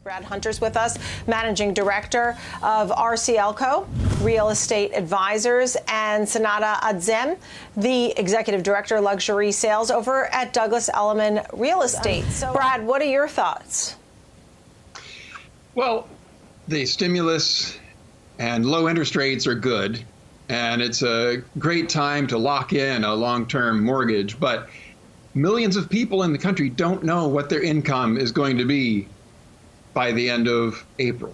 Brad Hunter's with us, Managing Director of RCLCO, Real Estate Advisors, and Sanada Adzem, the Executive Director, Luxury Sales over at Douglas Elliman Real Estate. So, Brad, what are your thoughts? Well, the stimulus and low interest rates are good, and it's a great time to lock in a long-term mortgage, but millions of people in the country don't know what their income is going to be by the end of April.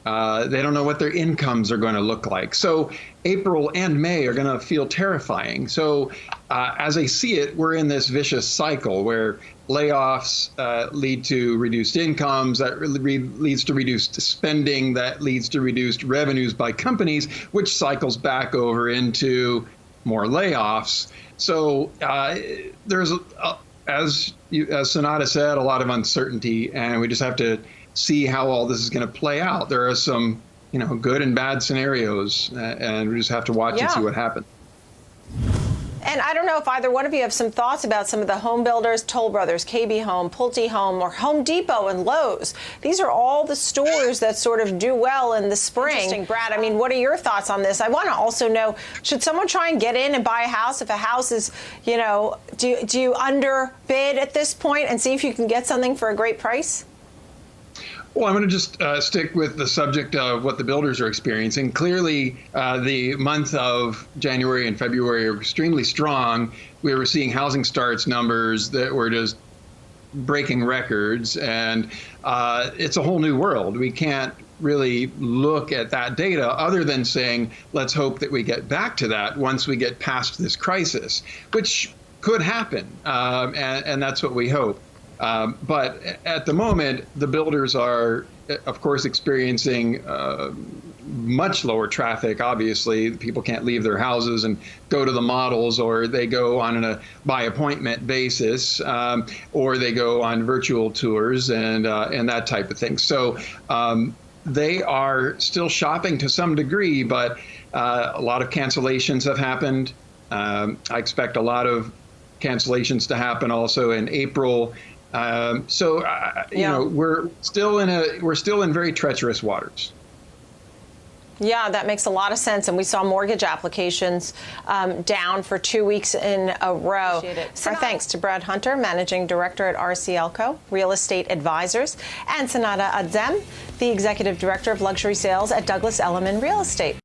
They don't know what their incomes are going to look like. So April and May are going to feel terrifying. So as I see it, we're in this vicious cycle where layoffs lead to reduced incomes, that leads to reduced spending, that leads to reduced revenues by companies, which cycles back over into more layoffs. So there's as Sanada said, a lot of uncertainty, and we just have to see how all this is going to play out. There are some, good and bad scenarios, and we just have to watch and see what happens. And I don't know if either one of you have some thoughts about some of the home builders, Toll Brothers, KB Home, Pulte Home, or Home Depot and Lowe's. These are all the stores that sort of do well in the spring. Interesting, Brad. I mean, what are your thoughts on this? I want to also know, should someone try and get in and buy a house if a house is, do you underbid at this point and see if you can get something for a great price? Well, I'm going to just stick with the subject of what the builders are experiencing. Clearly, the month of January and February are extremely strong. We were seeing housing starts numbers that were just breaking records, and it's a whole new world. We can't really look at that data other than saying, let's hope that we get back to that once we get past this crisis, which could happen, and that's what we hope. But at the moment, the builders are, of course, experiencing much lower traffic. Obviously, people can't leave their houses and go to the models, or they go on a by appointment basis, or they go on virtual tours and that type of thing. So they are still shopping to some degree, but a lot of cancellations have happened. I expect a lot of cancellations to happen also in April. We're still in very treacherous waters. Yeah, that makes a lot of sense. And we saw mortgage applications down for 2 weeks in a row. Our thanks to Brad Hunter, Managing Director at RCLCO, Real Estate Advisors, and Sanada Adzem, the Executive Director of Luxury Sales at Douglas Elliman Real Estate.